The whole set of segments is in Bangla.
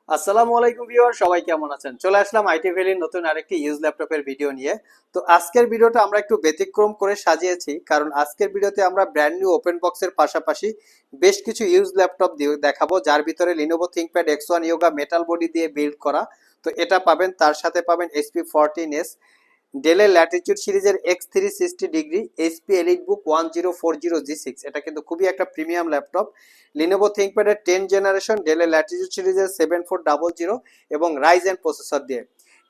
আসসালামু আলাইকুম ভিউয়ার, সবাই কেমন আছেন? চলে আসলাম আইটি ভ্যালির নতুন আরেকটি ইউজ ল্যাপটপের ভিডিও নিয়ে। তো আজকের ভিডিওটা আমরা একটু ব্যতিক্রম করে সাজিয়েছি, কারণ আজকের ভিডিওতে আমরা ব্র্যান্ড নিউ ওপেন বক্সের পাশাপাশি বেশ কিছু ইউজ ল্যাপটপ দিয়ে দেখাবো, যার ভিতরে Lenovo ThinkPad X1 Yoga metal body দিয়ে বিল্ড করা। তো এটা পাবেন, তার সাথে পাবেন HP14S, ডেলের ল্যাটিটিউড সিরিজের X360 degree, HP EliteBook 1040G6। এটা কিন্তু খুবই একটা প্রিমিয়াম ল্যাপটপ। লিনোভো থিংকপ্যাডের 10 জেনারেশন, ডেলের ল্যাটিটিউড সিরিজের 7400 এবং রাইজেন প্রসেসর দিয়ে।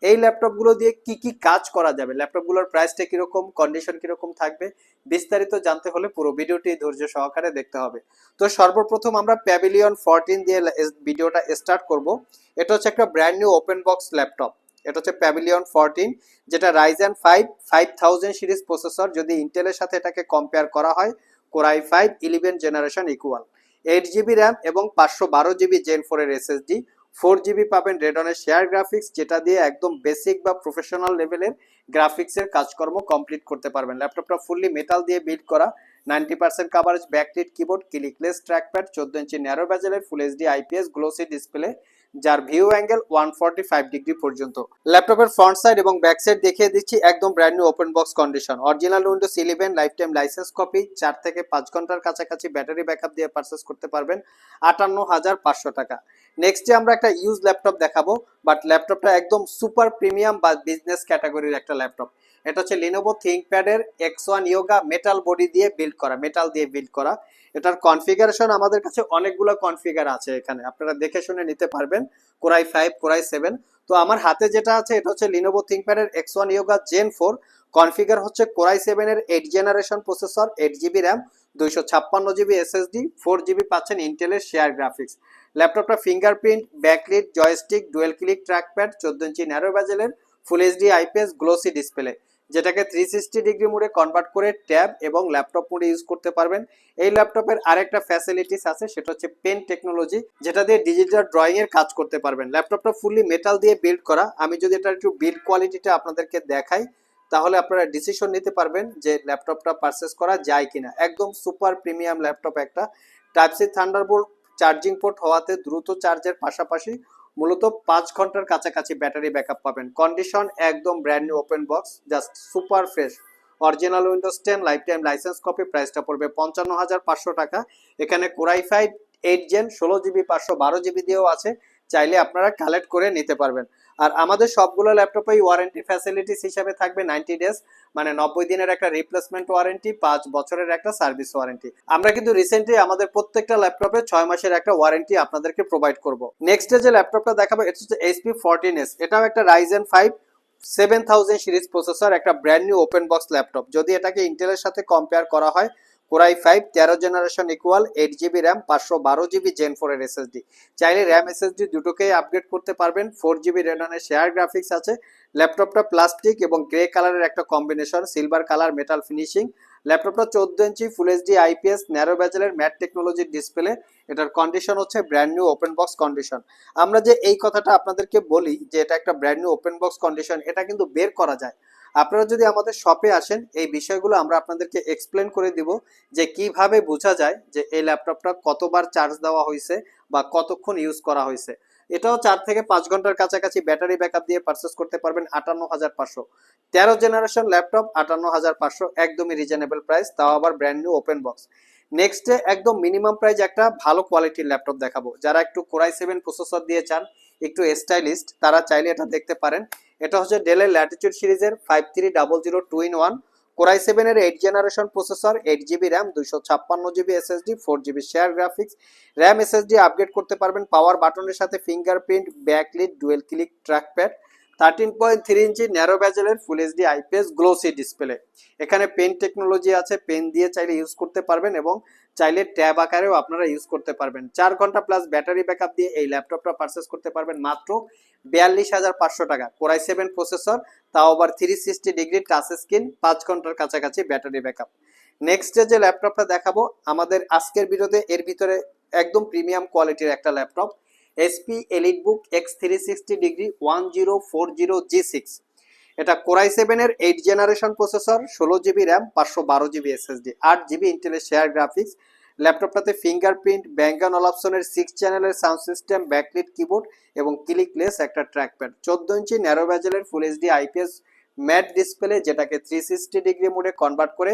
এই ল্যাপটপগুলো দিয়ে কি কি কাজ করা যাবে, ল্যাপটপগুলোর প্রাইসটা কিরকম, কন্ডিশন কিরকম থাকবে, বিস্তারিত জানতে হলে পুরো ভিডিওটি ধৈর্য সহকারে দেখতে হবে। তো সর্বপ্রথম আমরা প্যাভিলিয়ন 14 দিয়ে ভিডিওটা স্টার্ট করব। এটা হচ্ছে একটা brand new open box laptop. এটা হচ্ছে প্যাভিলিয়ন 14, যেটা রাইজেন 5000 সিরিজ প্রসেসর। যদি ইন্টেলের সাথে এটাকে কম্পেয়ার করা হয়, core i 5 11 generation equal. 8 GB RAM এবং 512 জিবি জেন 4 এর এসএসডি। 4 জিবি পাবেন রেডনের শেয়ার গ্রাফিক্স, যেটা দিয়ে একদম বেসিক বা প্রফেশনাল লেভেলের গ্রাফিক্সের কাজকর্ম কমপ্লিট করতে পারবেন। ল্যাপটপটা ফুললি মেটাল দিয়ে বিল্ড করা, 90% coverage, backlit keyboard, clickless trackpad, 14 inch narrow বেজেলের full HD IPS glossy display, যার ভিউ অ্যাঙ্গেল 145 ডিগ্রি পর্যন্ত। ল্যাপটপের ফ্রন্ট সাইড এবং ব্যাক সাইড দেখিয়ে দিচ্ছি, একদম brand new open box condition. Original Windows 11 life time licence copy, 4 থেকে 5 ঘন্টার কাছাকাছি ব্যাটারি ব্যাকআপ দিয়ে পারচেস করতে পারবেন 58,500 টাকা। নেক্সটে আমরা একটা ইউজ ল্যাপটপ দেখাবো, বাট ল্যাপটপটা একদম সুপার প্রিমিয়াম বা বিজনেস ক্যাটাগরির একটা ল্যাপটপ। এটা হচ্ছে লিনোভো থিংকপ্যাডের X1 ইয়োগা মেটাল বডি দিয়ে বিল্ড করা, মেটাল দিয়ে বিল্ড করা। এটার কনফিগারেশন আমাদের কাছে অনেকগুলো কনফিগার আছে, এখানে আপনারা দেখে শুনে নিতে পারবেন। Core i 5, Core i 7। তো আমার হাতে যেটা আছে এটা হচ্ছে লিনোভো থিংকপ্যাডের X1 ইয়োগা জেন 4। কনফিগার হচ্ছে কোরাই 7 এর 8 generation processor, 8 GB RAM, 256 GB SSD, 4 GB পাচ্ছেন ইন্টেলের শেয়ার গ্রাফিক্স। ল্যাপটপটা fingerprint, backlit, joystick, dual click trackpad, 14 inch narrow বেজেলের full HD IPS glossy display, যেটাকে 360 ডিগ্রি মোডে কনভার্ট করে ট্যাব এবং ল্যাপটপ মোডে ইউজ করতে পারবেন। এই ল্যাপটপের আরেকটা ফ্যাসিলিটিস আছে, সেটা হচ্ছে পেন টেকনোলজি, যেটা দিয়ে ডিজিটাল ড্রয়িং এর কাজ করতে পারবেন। ল্যাপটপটা ফুললি মেটাল দিয়ে বিল্ড করা। আমি যদি এটা একটু বিল্ড কোয়ালিটিটা আপনাদেরকে দেখাই, তাহলে আপনারা ডিসিশন নিতে পারবেন যে ল্যাপটপটা পারচেস করা যায় কিনা। একদম সুপার প্রিমিয়াম ল্যাপটপ একটা। Type C Thunderbolt charging port হওয়াতে দ্রুত চার্জের পাশাপাশি মূলত 5 ঘন্টার কাছাকাছি ব্যাটারি ব্যাকআপ পাবেন। কন্ডিশন একদম brand new open box, just super fresh. Original Windows 10 life time licence copy, প্রাইসটা পড়বে 55,500 টাকা। এখানে কোরাই 5 8 জেন 16 জিবি 512 জিবি দিয়েও আছে, চাইলে আপনারা কালেক্ট করে নিতে পারবেন। আর আমাদের সবগুলো ল্যাপটপেই ওয়ারেন্টি ফ্যাসিলিটিস হিসাবে থাকবে 90 ডেজ, মানে 90 দিনের একটা রিপ্লেসমেন্ট ওয়ারেন্টি, 5 বছরের একটা সার্ভিস ওয়ারেন্টি। আমরা কিন্তু রিসেন্টলি আমাদের প্রত্যেকটা ল্যাপটপে 6 মাসের একটা ওয়ারেন্টি আপনাদেরকে প্রোভাইড করব। নেক্সট যে ল্যাপটপটা দেখাবো, এটা হচ্ছে HP14S। এটাও একটা রাইজেন 5 7000 সিরিজ প্রসেসর, একটা brand new open box laptop. যদি এটাকে ইন্টেলের সাথে কম্পেয়ার করা হয়, core i 5 13 generation equal, 8 GB RAM, 512 GB gen 4 এর এসএসডি। চাইলে র্যাম এসএসডি দুটোকেই আপগ্রেড করতে পারবেন। 4 জিবি রেডনের শেয়ার গ্রাফিক্স আছে। ল্যাপটপটা প্লাস্টিক এবং গ্রে কালারের একটা combination, silver colour metal finishing. ল্যাপটপটা 14 inch full HD IPS narrow বেজেলের ম্যাট টেকনোলজির ডিসপ্লে। এটার কন্ডিশন হচ্ছে brand new open box condition. আমরা যে এই কথাটা আপনাদেরকে বলি যে এটা একটা brand new open box condition, এটা কিন্তু বের করা যায়। আপনারা যদি আমাদের শপে আসেন, এই বিষয়গুলো আমরা আপনাদেরকে এক্সপ্লেন করে দিব, যে কিভাবে বোঝা যায় যে এই ল্যাপটপটা কতবার চার্জ দেওয়া হয়েছে বা কতক্ষণ ইউজ করা হয়েছে। এটাও 4 থেকে 5 ঘন্টার কাছাকাছি ব্যাটারি ব্যাকআপ দিয়ে পারচেস করতে পারবেন 58,500। 13 জেনারেশন ল্যাপটপ 58,500, একদমই রিজনেবল প্রাইস, তাও আবার ব্র্যান্ড নিউ ওপেন বক্স। নেক্সটে একদম মিনিমাম প্রাইস একটা ভালো কোয়ালিটির ল্যাপটপ দেখাবো। যারা একটু কোরাই 7 প্রসেসর দিয়ে চান, একটু স্টাইলিস্ট, তারা চাইলে এটা দেখতে পারেন। এটা হচ্ছে ডেলের ল্যাটিটিউড সিরিজের 5300 2-in-1, কোরাই 7 এর 8 generation processor, 8 GB RAM, 256 GB SSD, 4 GB share graphics. RAM SSD upgrade করতে পারবেন পাওয়ার বাটনের সাথে, fingerprint, backlit, dual click trackpad, 13.3 inch narrow বেজেলের full HD IPS glossy display. এখানে পেন টেকনোলজি আছে, পেন দিয়ে চাইলে ইউজ করতে পারবেন এবং চাইলে ট্যাব আকারেও আপনারা ইউজ করতে পারবেন। 4 ঘন্টা প্লাস ব্যাটারি ব্যাকআপ দিয়ে এই ল্যাপটপটা পারচেস করতে পারবেন মাত্র 42,500 টাকা। কোরাই 7 প্রসেসর, তাও আবার 360 ডিগ্রি টাচ স্ক্রিন, 5 ঘন্টার কাছাকাছি ব্যাটারি ব্যাকআপ। নেক্সট যে ল্যাপটপটা দেখাবো আমাদের আজকের ভিডিওতে, এর ভিতরে একদম প্রিমিয়াম কোয়ালিটির একটা laptop, HP EliteBook X360 degree 1040G6। এটা কোরাই 7 এর 8 generation processor, 16 GB RAM, 512 GB SSD, 8 GB ইন্টেলের শেয়ার গ্রাফিক্স। ল্যাপটপটাতে ফিঙ্গারপ্রিন্ট, ব্যাঙ্ক অলাপসনের 6 চ্যানেলের সাউন্ড সিস্টেম, ব্যাকলিট কিবোর্ড এবং ক্লিকলেস একটা ট্র্যাকপ্যাড, 14 ইঞ্চি ন্যারো বেজেলের full HD IPS matte display, যেটাকে 360 ডিগ্রি মোডে কনভার্ট করে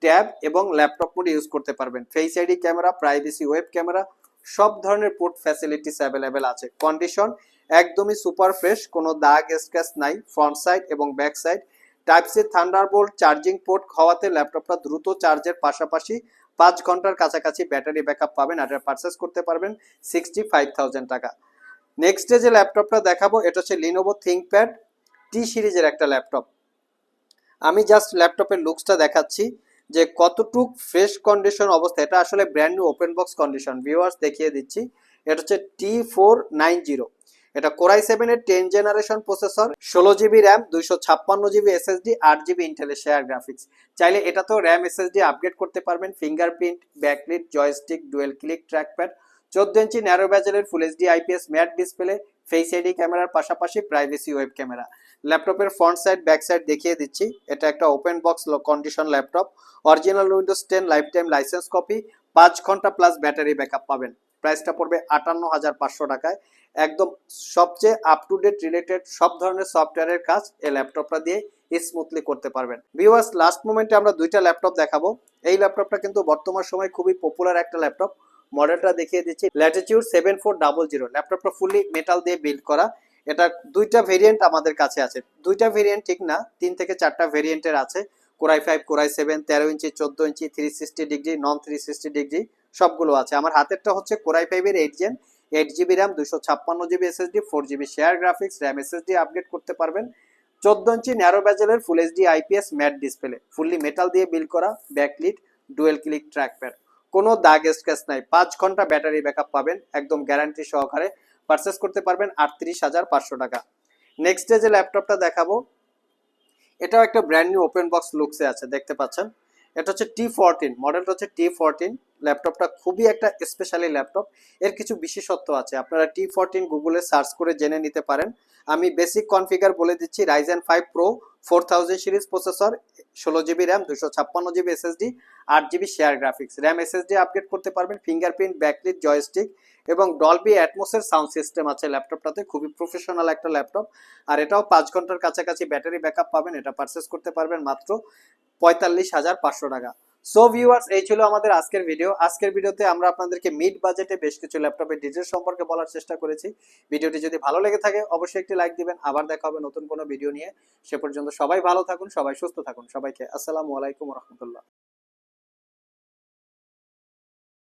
ট্যাব এবং ল্যাপটপ মোডে ইউজ করতে পারবেন। Face ID camera, privacy web camera, সব ধরনের পোর্ট ফ্যাসিলিটিস অ্যাভেলেবেল আছে। কন্ডিশন একদমই সুপার ফ্রেশ, কোনো দাগ স্ক্র্যাচ নাই। ফ্রন্ট সাইড এবং back side type C Thunderbolt charging port হওয়াতে ল্যাপটপটা দ্রুত চার্জের পাশাপাশি 5 ঘন্টার কাছাকাছি ব্যাটারি ব্যাকআপ পাবেন। আর এটা পারচেস করতে পারবেন 65,000 টাকা। নেক্সট যে ল্যাপটপটা দেখাবো এটা হচ্ছে লিনোভো থিংকপ্যাড টি সিরিজের একটা ল্যাপটপ। আমি জাস্ট ল্যাপটপের লুকসটা দেখাচ্ছি যে কতটুক ফ্রেশ কন্ডিশন অবস্থা। এটা আসলে brand new open box condition, viewers দেখিয়ে দিচ্ছি। এটা হচ্ছে T490, এটা কোরাই 7 এর 10 generation processor, 16 GB RAM, 256 GB SSD, 8 GB ইন্টেলের শেয়ার গ্রাফিক্স। চাইলে এটা তো র্যাম এসএসডি আপগ্রেড করতে পারবেন। Fingerprint, backlit, joystick, dual click trackpad, 14 inch narrow বেজেলের full HD IPS matte display, face ID ক্যামেরার পাশাপাশি প্রাইভেসি ওয়েব ক্যামেরা। ল্যাপটপের ফ্রন্ট সাইড ব্যাক সাইড দেখিয়ে দিচ্ছি। এটা একটা open box condition laptop, original Windows 10 life time licence copy, 5 ঘন্টা প্লাস ব্যাটারি ব্যাকআপ পাবেন। প্রাইসটা পড়বে 58,500 টাকায়। একদম সবচেয়ে আপ টু ডেট রিলেটেড সব ধরনের সফটওয়্যারের কাজ এই ল্যাপটপটা দিয়ে স্মুথলি করতে পারবেন। ভিউয়ার্স লাস্ট মোমেন্টে আমরা দুইটা ল্যাপটপ দেখাবো। এই ল্যাপটপটা কিন্তু বর্তমান সময় খুবই পপুলার একটা ল্যাপটপ। মডেলটা দেখিয়ে দিচ্ছি, ল্যাটিটিউড 7400। ল্যাপটপটা ফুলি মেটাল দিয়ে বিল্ড করা। এটা দুইটা ভেরিয়েন্ট আমাদের কাছে আছে। দুইটা ভেরিয়েন্ট ঠিক না, 3 থেকে 4টা ভেরিয়েন্টের আছে। Core i 5, Core i 7, 13 inch, 14 inch, 360 degree, non 360 degree সবগুলো আছে। আমার হাতেরটা হচ্ছে কোরাই 5 এর 8 Gen, 8 GB RAM, 256 GB SSD, 4 GB share graphics, RAM SSD upgrade করতে পারবেন। 14 ইঞ্চি ন্যারো বেজেলের full HD IPS matte display, fully metal দিয়ে বিল্ড করা, ব্যাকলিট, ডুয়েল ক্লিক ট্র্যাকপ্যাড, কোনো দাগ স্ক্র্যাচ নাই। 5 ঘন্টা ব্যাটারি ব্যাকআপ পাবেন একদম গ্যারান্টি সহকারে। পারচেস করতে পারবেন 38,500 টাকা। নেক্সট যে ল্যাপটপটা দেখাবো এটাও একটা ব্র্যান্ড নিউ ওপেন বক্স লুকসে আছে, দেখতে পাচ্ছেন। এটা হচ্ছে T14, মডেলটা হচ্ছে T14। ল্যাপটপটা খুবই একটা স্পেশালি ল্যাপটপ, এর কিছু বিশেষত্ব আছে। আপনারা T14 গুগলে সার্চ করে জেনে নিতে পারেন। আমি বেসিক কনফিগার বলে দিচ্ছি। Ryzen 5 Pro 4000 series processor, 16 GB RAM, 256 GB SSD, 8 GB share graphics, RAM SSD upgrade করতে পারবেন। ফিঙ্গারপ্রিন্ট, ব্যাকলিট, জয়স্টিক এবং ডলবি অ্যাটমসের সাউন্ড সিস্টেম আছে ল্যাপটপটাতে। খুবই প্রফেশনাল একটা ল্যাপটপ। আর এটাও 5 ঘন্টার কাছাকাছি ব্যাটারি ব্যাকআপ পাবেন। এটা পারচেস করতে পারবেন মাত্র 45,500 টাকা। সো ভিউয়ার্স এই ছিল আমাদের আজকের ভিডিও। আজকের ভিডিওতে আমরা আপনাদেরকে মিড বাজেটে বেশ কিছু ল্যাপটপের ডিটেইলস সম্পর্কে বলার চেষ্টা করেছি। ভিডিওটি যদি ভালো লেগে থাকে অবশ্যই একটি লাইক দিবেন। আবার দেখা হবে নতুন কোনো ভিডিও নিয়ে। সে পর্যন্ত সবাই ভালো থাকুন, সবাই সুস্থ থাকুন। সবাইকে আসসালামু আলাইকুম ওয়া রাহমাতুল্লাহ।